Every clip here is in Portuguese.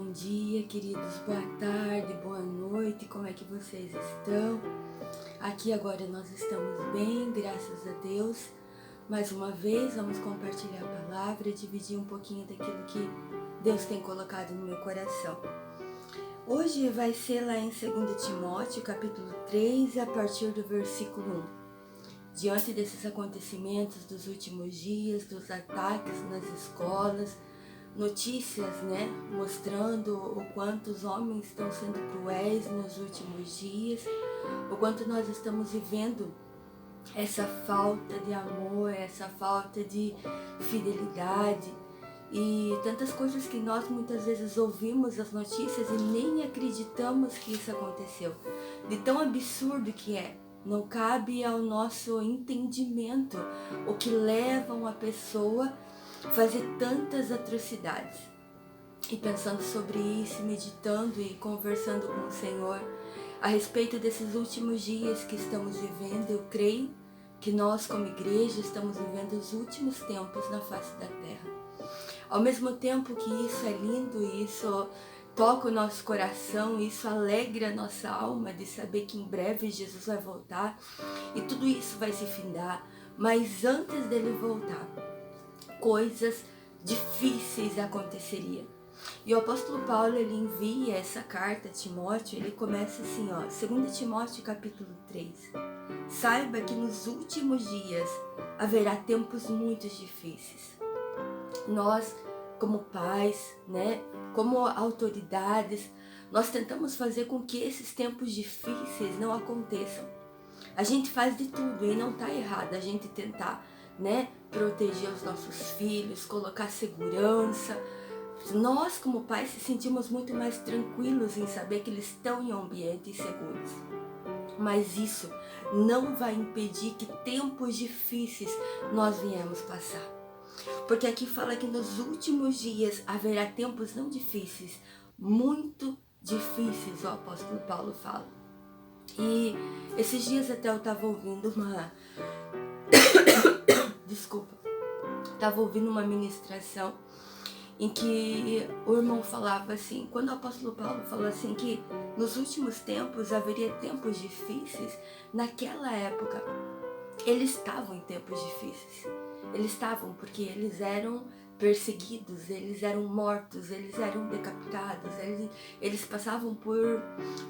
bom dia, queridos, boa tarde, boa noite, como é que vocês estão? Aqui agora nós estamos bem, graças a Deus. Mais uma vez vamos compartilhar a palavra e dividir um pouquinho daquilo que Deus tem colocado no meu coração. Hoje vai ser lá em 2 Timóteo, capítulo 3, a partir do versículo 1. Diante desses acontecimentos dos últimos dias, dos ataques nas escolas, notícias, mostrando o quanto os homens estão sendo cruéis nos últimos dias, o quanto nós estamos vivendo essa falta de amor, essa falta de fidelidade e tantas coisas que nós muitas vezes ouvimos as notícias e nem acreditamos que isso aconteceu. De tão absurdo que é. Não cabe ao nosso entendimento o que leva uma pessoa a fazer tantas atrocidades. E pensando sobre isso, meditando e conversando com o Senhor a respeito desses últimos dias que estamos vivendo, eu creio que nós como igreja estamos vivendo os últimos tempos na face da terra. Ao mesmo tempo que isso é lindo, isso toca o nosso coração, isso alegra a nossa alma de saber que em breve Jesus vai voltar e tudo isso vai se findar. Mas antes dele voltar, coisas difíceis aconteceriam. E o apóstolo Paulo, ele envia essa carta a Timóteo, ele começa assim, 2 Timóteo capítulo 3. Saiba que nos últimos dias haverá tempos muito difíceis. Nós, como pais, como autoridades, nós tentamos fazer com que esses tempos difíceis não aconteçam. A gente faz de tudo e não está errado a gente tentar, proteger os nossos filhos, colocar segurança. Nós, como pais, se sentimos muito mais tranquilos em saber que eles estão em ambientes seguros. Mas isso não vai impedir que tempos difíceis nós viemos passar. Porque aqui fala que nos últimos dias haverá tempos não difíceis, muito difíceis, o apóstolo Paulo fala. E esses dias até eu estava ouvindo estava ouvindo uma ministração em que o irmão falava assim, quando o apóstolo Paulo falou assim que nos últimos tempos haveria tempos difíceis, naquela época eles estavam em tempos difíceis. Eles estavam porque eles eram perseguidos, eles eram mortos, eles eram decapitados, eles passavam por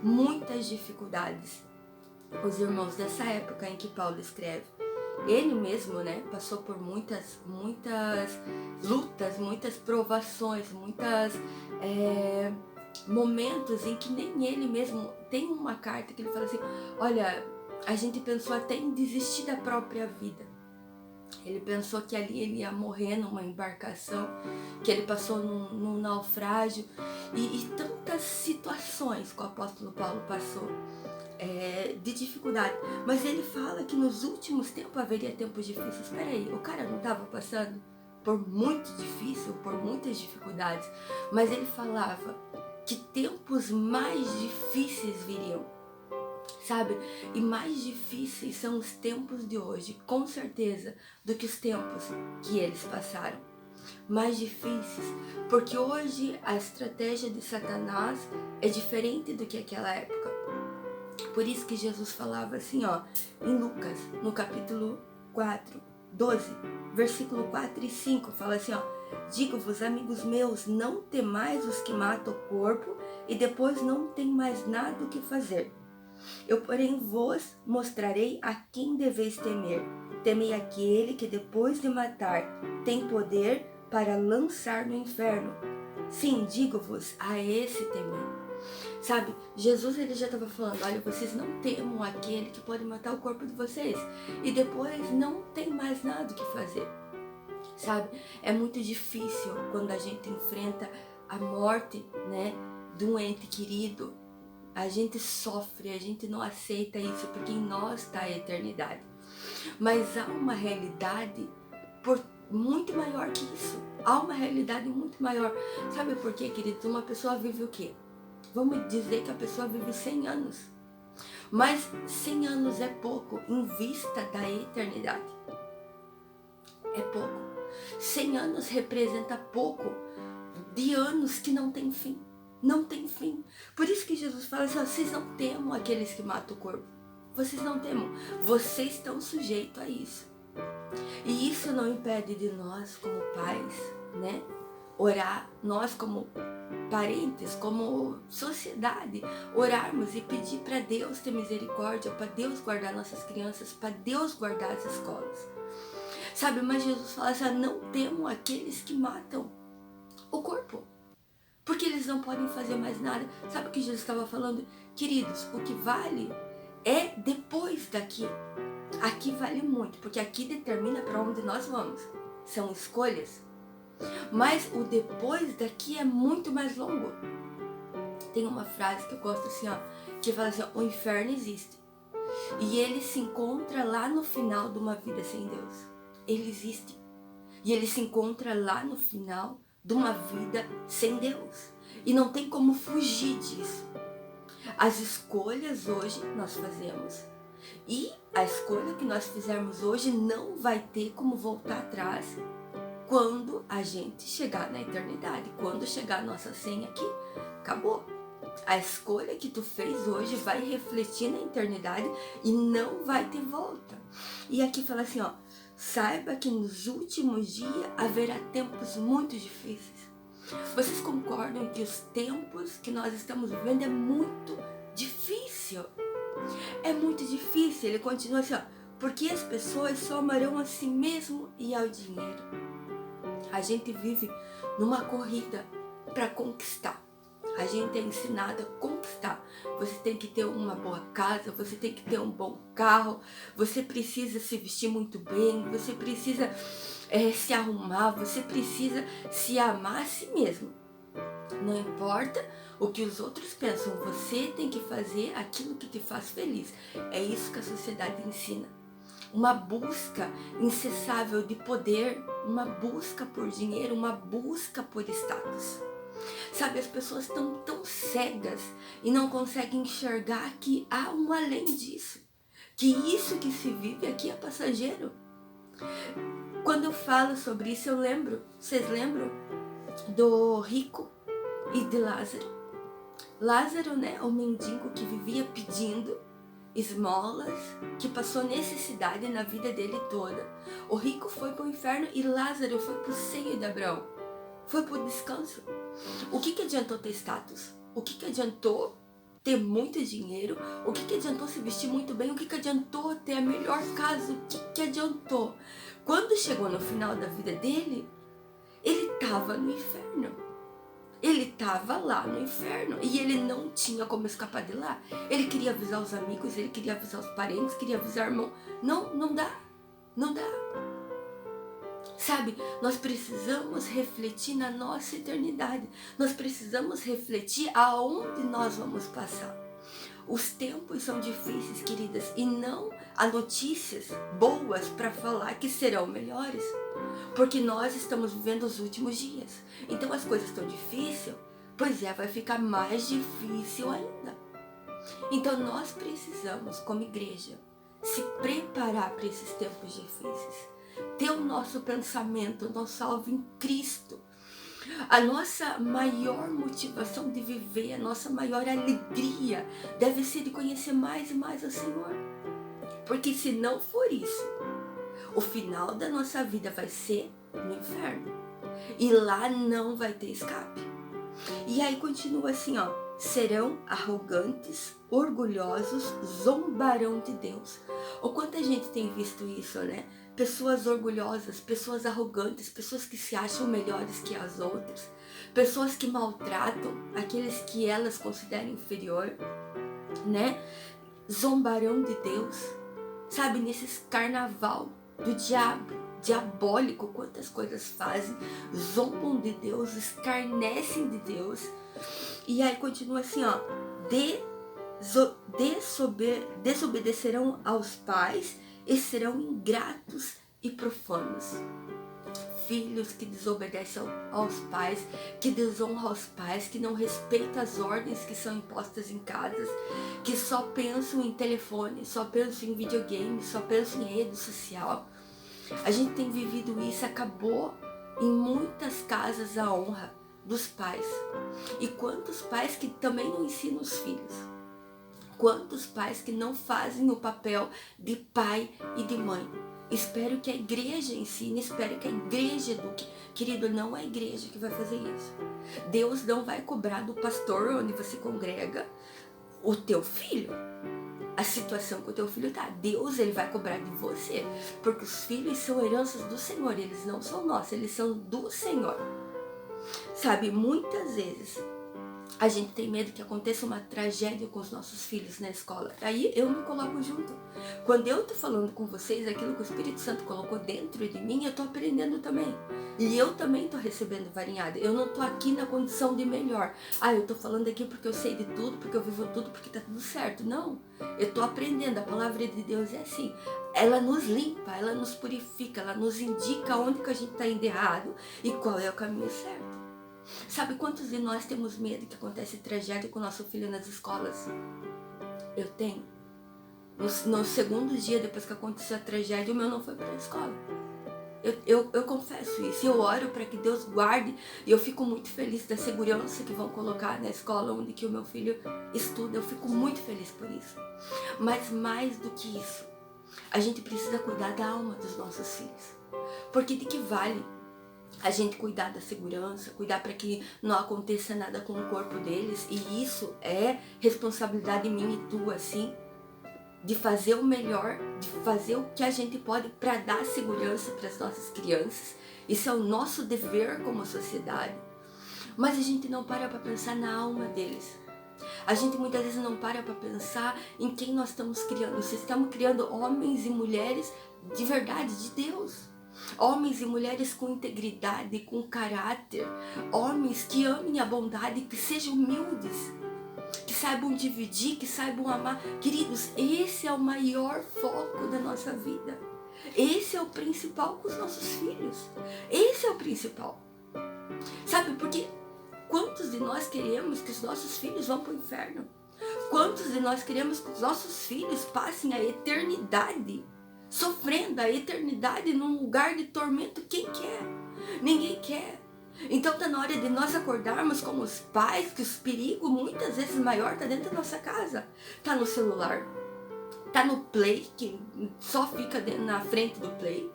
muitas dificuldades. Os irmãos dessa época em que Paulo escreve, ele mesmo, passou por muitas lutas, muitas provações, momentos em que nem ele mesmo, tem uma carta que ele fala assim, olha, a gente pensou até em desistir da própria vida. Ele pensou que ali ele ia morrer numa embarcação, que ele passou num naufrágio e tantas situações que o apóstolo Paulo passou de dificuldade. Mas ele fala que nos últimos tempos haveria tempos difíceis. Espera aí, o cara não estava passando por muito difícil, por muitas dificuldades, mas ele falava que tempos mais difíceis viriam. Sabe? E mais difíceis são os tempos de hoje, com certeza, do que os tempos que eles passaram. Mais difíceis, porque hoje a estratégia de Satanás é diferente do que aquela época. Por isso que Jesus falava assim, em Lucas, no capítulo 4, 12, versículo 4 e 5, fala assim, digo-vos, amigos meus, não temais os que matam o corpo e depois não tem mais nada o que fazer. Eu, porém, vos mostrarei a quem deveis temer. Temei aquele que depois de matar tem poder para lançar no inferno. Sim, digo-vos, a esse temer. Sabe, Jesus ele já estava falando, olha, vocês não temam aquele que pode matar o corpo de vocês e depois não tem mais nada o que fazer. Sabe, é muito difícil quando a gente enfrenta a morte, de um ente querido. A gente sofre, a gente não aceita isso porque em nós está a eternidade. Mas há uma realidade muito maior que isso. Há uma realidade muito maior. Sabe por quê, queridos? Uma pessoa vive o quê? Vamos dizer que a pessoa vive 100 anos. Mas 100 anos é pouco em vista da eternidade. É pouco. 100 anos representa pouco de anos que não tem fim. Não tem fim. Por isso que Jesus fala assim, vocês não temam aqueles que matam o corpo. Vocês não temam. Vocês estão sujeitos a isso. E isso não impede de nós, como pais, né? Orar, nós como parentes, como sociedade, orarmos e pedir para Deus ter misericórdia, para Deus guardar nossas crianças, para Deus guardar as escolas. Sabe, mas Jesus fala assim, não temam aqueles que matam o corpo, porque eles não podem fazer mais nada. Sabe o que Jesus estava falando? Queridos, o que vale é depois daqui. Aqui vale muito, porque aqui determina para onde nós vamos. São escolhas. Mas o depois daqui é muito mais longo. Tem uma frase que eu gosto assim, ó, que fala assim, ó, o inferno existe. E ele se encontra lá no final de uma vida sem Deus. Ele existe. E ele se encontra lá no final de uma vida sem Deus. E não tem como fugir disso. As escolhas hoje nós fazemos. E a escolha que nós fizermos hoje não vai ter como voltar atrás quando a gente chegar na eternidade. Quando chegar a nossa senha aqui, acabou. A escolha que tu fez hoje vai refletir na eternidade e não vai ter volta. E aqui fala assim, ó, saiba que nos últimos dias haverá tempos muito difíceis. Vocês concordam que os tempos que nós estamos vivendo é muito difícil? É muito difícil. Ele continua assim, ó, porque as pessoas só amarão a si mesmo e ao dinheiro. A gente vive numa corrida para conquistar. A gente é ensinado a conquistar. Você tem que ter uma boa casa, você tem que ter um bom carro, você precisa se vestir muito bem, você precisa se arrumar, você precisa se amar a si mesmo. Não importa o que os outros pensam, você tem que fazer aquilo que te faz feliz. É isso que a sociedade ensina. Uma busca incessável de poder, uma busca por dinheiro, uma busca por status. Sabe, as pessoas estão tão cegas e não conseguem enxergar que há um além disso. Que isso que se vive aqui é passageiro. Quando eu falo sobre isso, eu lembro, vocês lembram do rico e de Lázaro? Lázaro, né, o mendigo que vivia pedindo esmolas, que passou necessidade na vida dele toda. O rico foi para o inferno e Lázaro foi para o seio de Abraão. Foi para o descanso. O que adiantou ter status? O que adiantou ter muito dinheiro? O que adiantou se vestir muito bem? O que adiantou ter a melhor casa? O que adiantou? Quando chegou no final da vida dele, ele estava no inferno. Ele estava lá no inferno e ele não tinha como escapar de lá. Ele queria avisar os amigos, ele queria avisar os parentes, queria avisar o irmão. Não dá. Não dá. Sabe, nós precisamos refletir na nossa eternidade. Nós precisamos refletir aonde nós vamos passar. Os tempos são difíceis, queridas, e não há notícias boas para falar que serão melhores, porque nós estamos vivendo os últimos dias. Então as coisas estão difíceis, pois vai ficar mais difícil ainda. Então nós precisamos, como igreja, se preparar para esses tempos difíceis. Ter o nosso pensamento, o nosso alvo em Cristo. A nossa maior motivação de viver, a nossa maior alegria deve ser de conhecer mais e mais o Senhor. Porque se não for isso, o final da nossa vida vai ser no inferno. E lá não vai ter escape. E aí continua assim, ó. Serão arrogantes, orgulhosos, zombarão de Deus. O quanto a gente tem visto isso, né? Pessoas orgulhosas, pessoas arrogantes, pessoas que se acham melhores que as outras, pessoas que maltratam aqueles que elas consideram inferior, né? Zombarão de Deus, sabe? Nesses carnaval do diabo, diabólico, quantas coisas fazem, zombam de Deus, escarnecem de Deus. E aí continua assim, ó, desobedecerão aos pais e serão ingratos e profanos. Filhos que desobedecem aos pais, que desonram aos pais, que não respeitam as ordens que são impostas em casas, que só pensam em telefone, só pensam em videogame, só pensam em rede social. A gente tem vivido isso, acabou em muitas casas a honra, dos pais. E quantos pais que também não ensinam os filhos? Quantos pais que não fazem o papel de pai e de mãe? Espero que a igreja ensine, espero que a igreja eduque. Querido, não é a igreja que vai fazer isso. Deus não vai cobrar do pastor onde você congrega o teu filho, a situação que o teu filho tá. Deus, ele vai cobrar de você, porque os filhos são heranças do Senhor, eles não são nossos, eles são do Senhor. Sabe, muitas vezes a gente tem medo que aconteça uma tragédia com os nossos filhos na escola. Aí eu me coloco junto. Quando eu tô falando com vocês aquilo que o Espírito Santo colocou dentro de mim, eu tô aprendendo também. E eu também tô recebendo varinhada. Eu não tô aqui na condição de melhor. Eu tô falando aqui porque eu sei de tudo, porque eu vivo tudo, porque tá tudo certo. Não. Eu tô aprendendo. A palavra de Deus é assim. Ela nos limpa, ela nos purifica, ela nos indica onde que a gente tá indo errado e qual é o caminho certo. Sabe quantos de nós temos medo que acontece tragédia com o nosso filho nas escolas? Eu tenho. No segundo dia depois que aconteceu a tragédia, o meu não foi para a escola. Eu confesso isso. Eu oro para que Deus guarde e eu fico muito feliz da segurança que vão colocar na escola onde que o meu filho estuda. Eu fico muito feliz por isso. Mas mais do que isso, a gente precisa cuidar da alma dos nossos filhos. Porque de que vale a gente cuidar da segurança, cuidar para que não aconteça nada com o corpo deles, e isso é responsabilidade minha e tua, assim, de fazer o melhor, de fazer o que a gente pode para dar segurança para as nossas crianças. Isso é o nosso dever como sociedade. Mas a gente não para pensar na alma deles. A gente muitas vezes não para pensar em quem nós estamos criando. Se estamos criando homens e mulheres de verdade, de Deus. Homens e mulheres com integridade, com caráter. Homens que amem a bondade, que sejam humildes, que saibam dividir, que saibam amar. Queridos, esse é o maior foco da nossa vida. Esse é o principal com os nossos filhos. Esse é o principal. Sabe, porque quantos de nós queremos que os nossos filhos vão para o inferno? Quantos de nós queremos que os nossos filhos passem a eternidade sofrendo a eternidade num lugar de tormento? Quem quer? Ninguém quer. Então tá na hora de nós acordarmos como os pais, que os perigos muitas vezes maior tá dentro da nossa casa. Tá no celular, tá no play, que só fica na frente do play.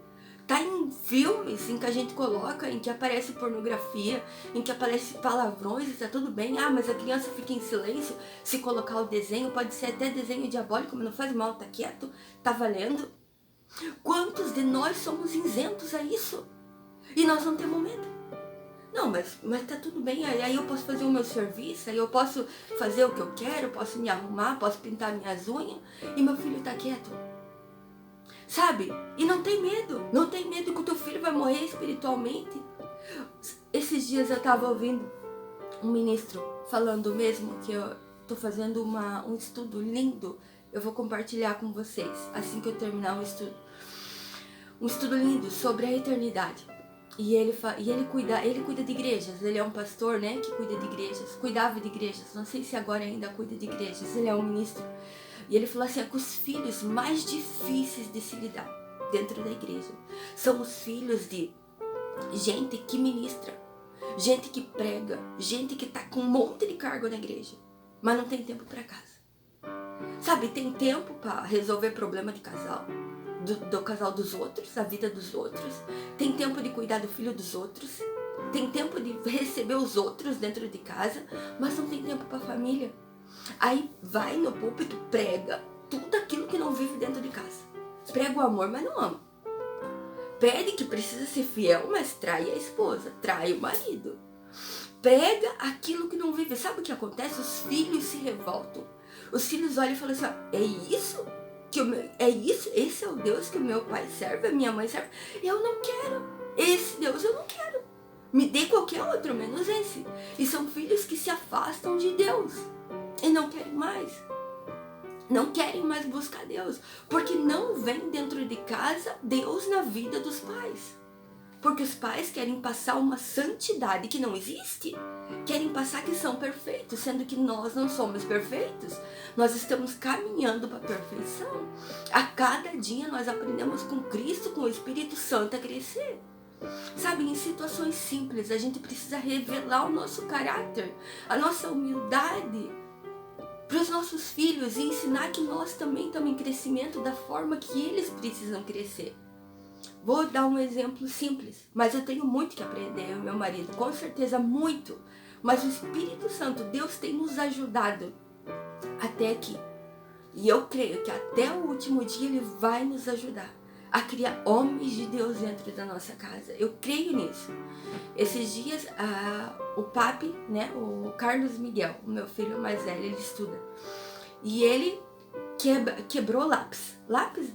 Tá em filmes em que a gente coloca, em que aparece pornografia, em que aparece palavrões e tá tudo bem. Mas a criança fica em silêncio. Se colocar o desenho, pode ser até desenho diabólico, mas não faz mal, tá quieto, tá valendo. Quantos de nós somos isentos a isso? E nós não temos medo. Não, mas tá tudo bem, aí eu posso fazer o meu serviço, aí eu posso fazer o que eu quero, posso me arrumar, posso pintar minhas unhas, e meu filho tá quieto. Sabe? E não tem medo que o teu filho vai morrer espiritualmente. Esses dias eu tava ouvindo um ministro falando mesmo que eu tô fazendo um estudo lindo. Eu vou compartilhar com vocês assim que eu terminar o estudo. Um estudo lindo sobre a eternidade. E ele cuida de igrejas. Ele é um pastor, né, que cuida de igrejas. Cuidava de igrejas. Não sei se agora ainda cuida de igrejas. Ele é um ministro. E ele falou assim, que os filhos mais difíceis de se lidar dentro da igreja são os filhos de gente que ministra, gente que prega, gente que tá com um monte de cargo na igreja, mas não tem tempo para casa. Sabe, tem tempo para resolver problema de casal, do casal dos outros, da vida dos outros. Tem tempo de cuidar do filho dos outros. Tem tempo de receber os outros dentro de casa, mas não tem tempo para a família. Aí vai no púlpito, prega tudo aquilo que não vive dentro de casa. Prega o amor, mas não ama. Prega que precisa ser fiel, mas trai a esposa, trai o marido. Prega aquilo que não vive. Sabe o que acontece? Os filhos se revoltam. Os filhos olham e falam assim, é isso? Esse é o Deus que o meu pai serve, a minha mãe serve? Eu não quero. Esse Deus eu não quero. Me dê qualquer outro, menos esse. E são filhos que se afastam de Deus. E não querem mais. Não querem mais buscar Deus. Porque não vem dentro de casa Deus na vida dos pais. Porque os pais querem passar uma santidade que não existe. Querem passar que são perfeitos, sendo que nós não somos perfeitos. Nós estamos caminhando para a perfeição. A cada dia nós aprendemos com Cristo, com o Espírito Santo a crescer. Sabe, em situações simples, a gente precisa revelar o nosso caráter, a nossa humildade para os nossos filhos e ensinar que nós também estamos em crescimento da forma que eles precisam crescer. Vou dar um exemplo simples, mas eu tenho muito que aprender, eu e meu marido, com certeza muito. Mas o Espírito Santo, Deus tem nos ajudado até aqui. E eu creio que até o último dia Ele vai nos ajudar a criar homens de Deus dentro da nossa casa. Eu creio nisso. Esses dias, o papi, né, o Carlos Miguel, o meu filho mais velho, ele estuda. E ele quebrou lápis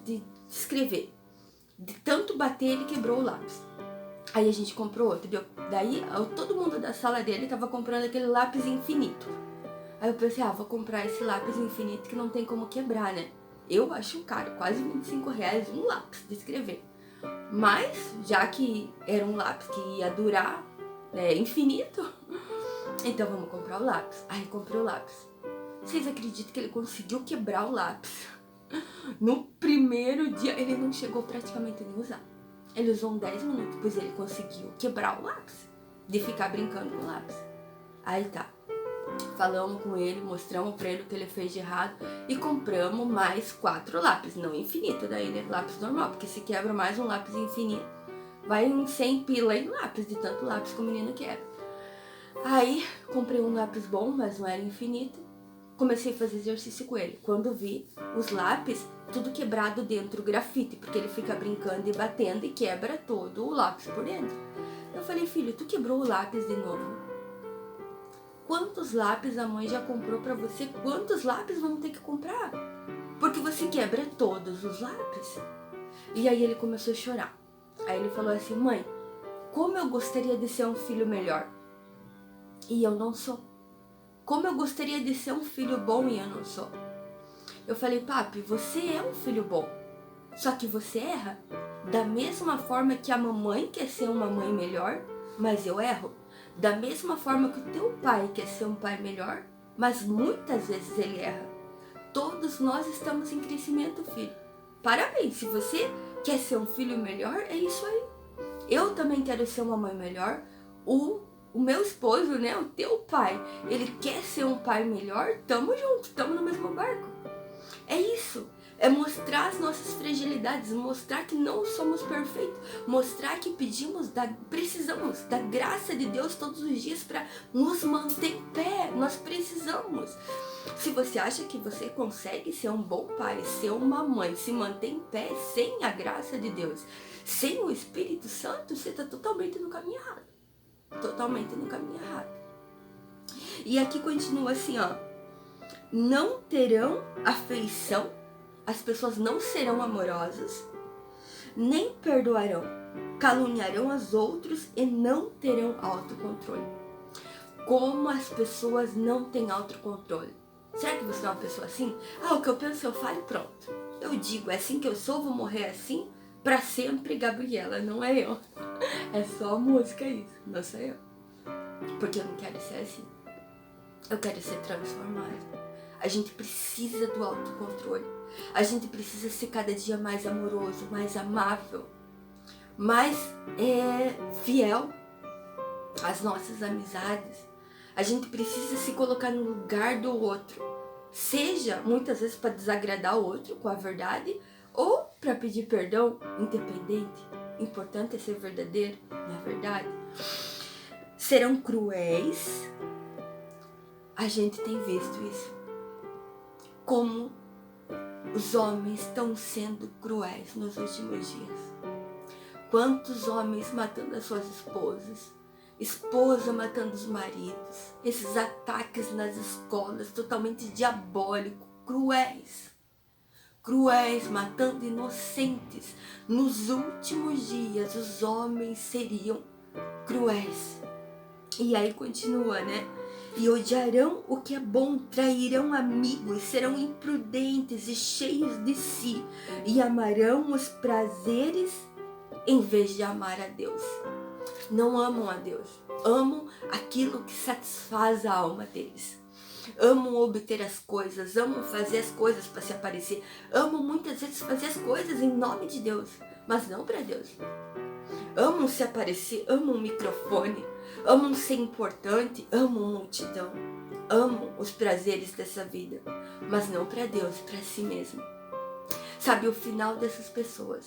de escrever. De tanto bater, ele quebrou o lápis. Aí a gente comprou outro. Daí, todo mundo da sala dele tava comprando aquele lápis infinito. Aí eu pensei, vou comprar esse lápis infinito que não tem como quebrar, né? Eu acho caro, quase R$25 um lápis de escrever. Mas, já que era um lápis que ia durar infinito, então vamos comprar o lápis. Aí comprei o lápis. Vocês acreditam que ele conseguiu quebrar o lápis? No primeiro dia, ele não chegou praticamente nem a usar. Ele usou uns 10 minutos, pois ele conseguiu quebrar o lápis, de ficar brincando com o lápis. Aí tá. Falamos com ele, mostramos pra ele o que ele fez de errado e compramos mais 4 lápis, não infinito, daí né? Lápis normal, porque se quebra mais um lápis infinito, vai uns 100 pila em lápis, de tanto lápis que o menino quebra. Aí comprei um lápis bom, mas não era infinito, comecei a fazer exercício com ele. Quando vi os lápis, tudo quebrado dentro, grafite, porque ele fica brincando e batendo e quebra todo o lápis por dentro. Eu falei, filho, tu quebrou o lápis de novo? Quantos lápis a mãe já comprou pra você? Quantos lápis vamos ter que comprar? Porque você quebra todos os lápis. E aí ele começou a chorar. Aí ele falou assim, mãe, como eu gostaria de ser um filho melhor. E eu não sou. Como eu gostaria de ser um filho bom e eu não sou. Eu falei, papi, você é um filho bom. Só que você erra. Da mesma forma que a mamãe quer ser uma mãe melhor, mas eu erro. Da mesma forma que o teu pai quer ser um pai melhor, mas muitas vezes ele erra. Todos nós estamos em crescimento, filho. Parabéns, se você quer ser um filho melhor, é isso aí. Eu também quero ser uma mãe melhor. O meu esposo, né, o teu pai, ele quer ser um pai melhor, tamo junto, tamo no mesmo barco. É isso. É mostrar as nossas fragilidades, mostrar que não somos perfeitos, mostrar que precisamos da graça de Deus todos os dias para nos manter em pé. Nós precisamos. Se você acha que você consegue ser um bom pai, ser uma mãe, se manter em pé sem a graça de Deus, sem o Espírito Santo, você está totalmente no caminho errado. Totalmente no caminho errado. E aqui continua assim, ó. Não terão afeição. As pessoas não serão amorosas, nem perdoarão, caluniarão os outros e não terão autocontrole. Como as pessoas não têm autocontrole? Será que você é uma pessoa assim? O que eu penso eu falo e pronto. Eu digo, é assim que eu sou, vou morrer assim, pra sempre, Gabriela, não é eu. É só a música isso, não sou eu. Porque eu não quero ser assim. Eu quero ser transformada. A gente precisa do autocontrole. A gente precisa ser cada dia mais amoroso, mais amável, mais fiel às nossas amizades. A gente precisa se colocar no lugar do outro. Seja, muitas vezes, para desagradar o outro com a verdade ou para pedir perdão, independente. Importante é ser verdadeiro, não é verdade? Serão cruéis. A gente tem visto isso. Como os homens estão sendo cruéis nos últimos dias. Quantos homens matando as suas esposas, esposa matando os maridos, esses ataques nas escolas totalmente diabólicos, cruéis. Cruéis, matando inocentes. Nos últimos dias os homens seriam cruéis. E aí continua, né? E odiarão o que é bom, trairão amigos, serão imprudentes e cheios de si, e amarão os prazeres em vez de amar a Deus. Não amam a Deus, amam aquilo que satisfaz a alma deles. Amam obter as coisas, amam fazer as coisas para se aparecer, amam muitas vezes fazer as coisas em nome de Deus, mas não para Deus. amam se aparecer, amam o microfone, amam ser importante, amam multidão, amam os prazeres dessa vida, mas não para Deus, para si mesmo. Sabe, o final dessas pessoas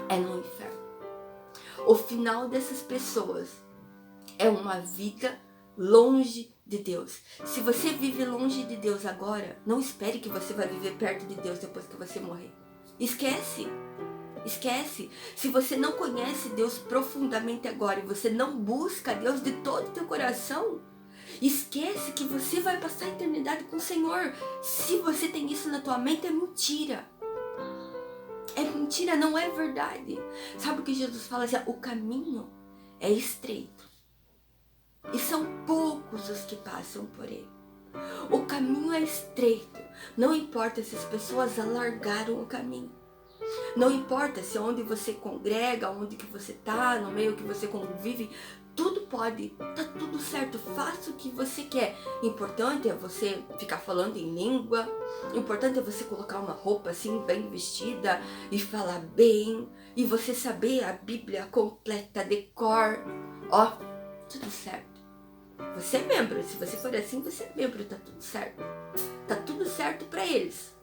é no inferno. O final dessas pessoas é uma vida longe de Deus. Se você vive longe de Deus agora, não espere que você vai viver perto de Deus depois que você morrer. Esquece. Esquece. Se você não conhece Deus profundamente agora e você não busca Deus de todo o teu coração, esquece que você vai passar a eternidade com o Senhor. Se você tem isso na tua mente, é mentira. É mentira, não é verdade. Sabe o que Jesus fala assim? O caminho é estreito e são poucos os que passam por ele. O caminho é estreito. Não importa se as pessoas alargaram o caminho. Não importa se onde você congrega, onde que você tá, no meio que você convive, tudo pode, tá tudo certo, faça o que você quer. Importante é você ficar falando em língua, importante é você colocar uma roupa assim bem vestida e falar bem, e você saber a Bíblia completa de cor. Ó, tudo certo. Você é membro, se você for assim, você é membro, tá tudo certo. Tá tudo certo pra eles.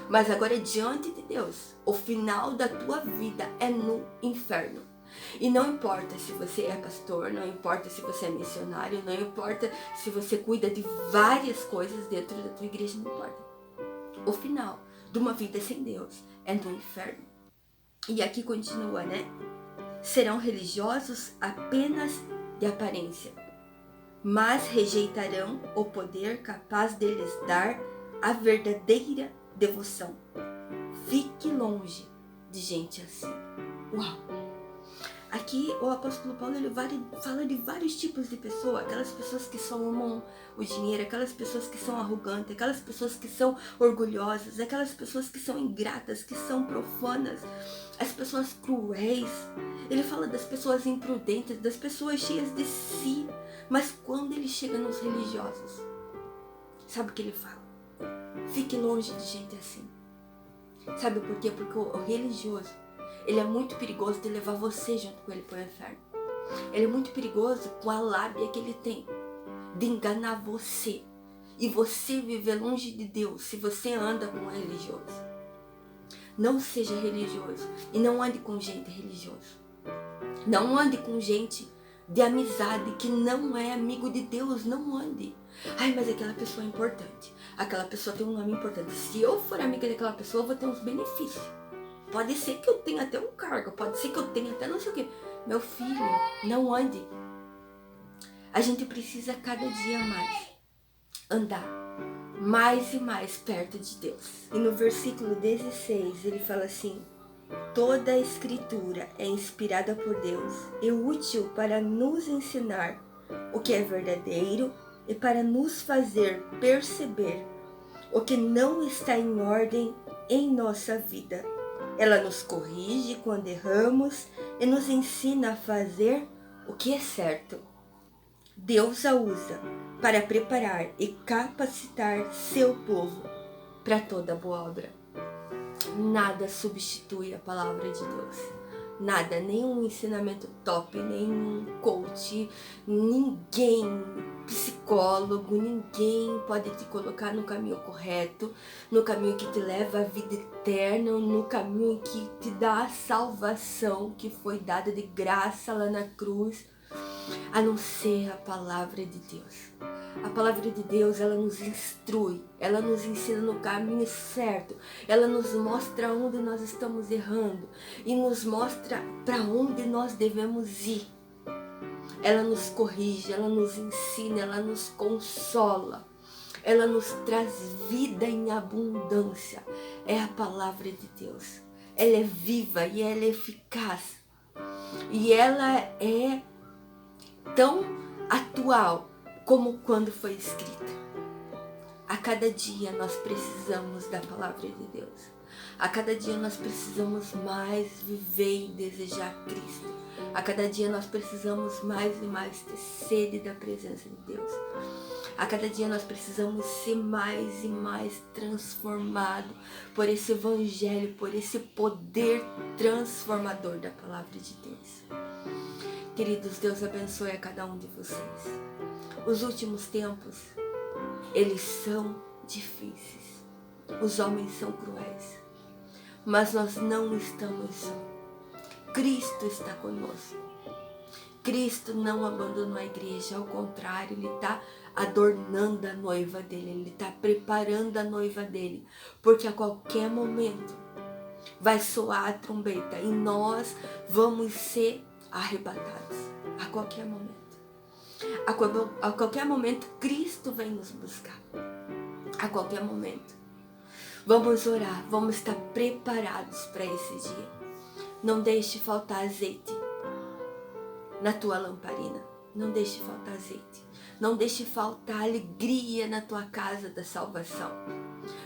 Mas agora, diante de Deus, o final da tua vida é no inferno. E não importa se você é pastor, não importa se você é missionário, não importa se você cuida de várias coisas dentro da tua igreja, não importa. O final de uma vida sem Deus é no inferno. E aqui continua, né? Serão religiosos apenas de aparência, mas rejeitarão o poder capaz de lhes dar a verdadeira devoção. Fique longe de gente assim. Uau! Aqui o apóstolo Paulo ele fala de vários tipos de pessoas. Aquelas pessoas que só amam o dinheiro, aquelas pessoas que são arrogantes, aquelas pessoas que são orgulhosas, aquelas pessoas que são ingratas, que são profanas, as pessoas cruéis. Ele fala das pessoas imprudentes, das pessoas cheias de si. Mas quando ele chega nos religiosos, sabe o que ele fala? Fique longe de gente assim. Sabe por quê? Porque o religioso, ele é muito perigoso de levar você junto com ele para o inferno. Ele é muito perigoso com a lábia que ele tem de enganar você. E você viver longe de Deus se você anda com um religioso. Não seja religioso e não ande com gente religiosa. Não ande com gente de amizade que não é amigo de Deus. Não ande. Ai, mas aquela pessoa é importante. Aquela pessoa tem um nome importante. Se eu for amiga daquela pessoa, eu vou ter uns benefícios. Pode ser que eu tenha até um cargo, pode ser que eu tenha até não sei o quê. Meu filho, não ande. A gente precisa cada dia mais andar mais e mais perto de Deus. E no versículo 16 ele fala assim: toda a escritura é inspirada por Deus e útil para nos ensinar o que é verdadeiro e para nos fazer perceber o que não está em ordem em nossa vida. Ela nos corrige quando erramos e nos ensina a fazer o que é certo. Deus a usa para preparar e capacitar seu povo para toda boa obra. Nada substitui a palavra de Deus. Nada, nenhum ensinamento top, nenhum coach, ninguém, psicólogo, ninguém pode te colocar no caminho correto, no caminho que te leva à vida eterna, no caminho que te dá a salvação que foi dada de graça lá na cruz, a não ser a palavra de Deus. A palavra de Deus, ela nos instrui, ela nos ensina no caminho certo, ela nos mostra onde nós estamos errando e nos mostra para onde nós devemos ir. Ela nos corrige, ela nos ensina, ela nos consola, ela nos traz vida em abundância. É a palavra de Deus. Ela é viva e ela é eficaz. E ela é tão atual como quando foi escrita. A cada dia nós precisamos da palavra de Deus. A cada dia nós precisamos mais viver e desejar Cristo. A cada dia nós precisamos mais e mais ter sede da presença de Deus. A cada dia nós precisamos ser mais e mais transformados por esse evangelho, por esse poder transformador da palavra de Deus. Queridos, Deus abençoe a cada um de vocês. Os últimos tempos, eles são difíceis. Os homens são cruéis. Mas nós não estamos só. Cristo está conosco. Cristo não abandonou a igreja, ao contrário, Ele está adornando a noiva dele, Ele está preparando a noiva dele, porque a qualquer momento vai soar a trombeta e nós vamos ser arrebatados, a qualquer momento. A qualquer momento Cristo vem nos buscar, a qualquer momento. Vamos orar, vamos estar preparados para esse dia. Não deixe faltar azeite na tua lamparina. Não deixe faltar azeite. Não deixe faltar alegria na tua casa da salvação.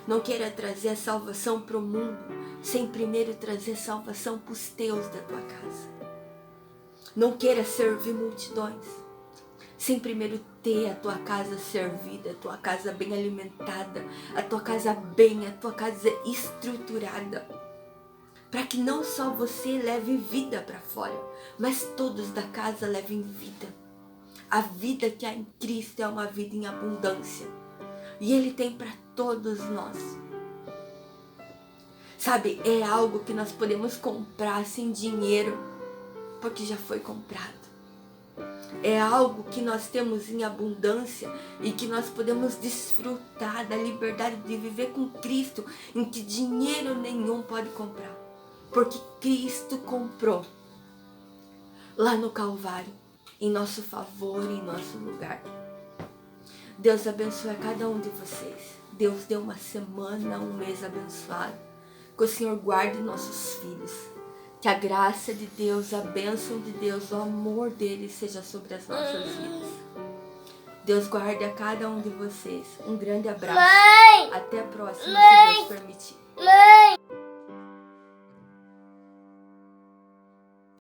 Não queira trazer a salvação para o mundo sem primeiro trazer salvação para os teus da tua casa. Não queira servir multidões sem primeiro ter a tua casa servida, a tua casa bem alimentada, a tua casa estruturada. Para que não só você leve vida para fora, mas todos da casa levem vida. A vida que há em Cristo é uma vida em abundância. E Ele tem para todos nós. Sabe, é algo que nós podemos comprar sem dinheiro, porque já foi comprado. É algo que nós temos em abundância e que nós podemos desfrutar da liberdade de viver com Cristo, em que dinheiro nenhum pode comprar. Porque Cristo comprou lá no Calvário, em nosso favor, em nosso lugar. Deus abençoe a cada um de vocês. Deus dê uma semana, um mês abençoado. Que o Senhor guarde nossos filhos. Que a graça de Deus, a bênção de Deus, o amor dele seja sobre as nossas vidas. Deus guarde a cada um de vocês. Um grande abraço. Mãe! Até a próxima, Mãe! se Deus permitir. Mãe!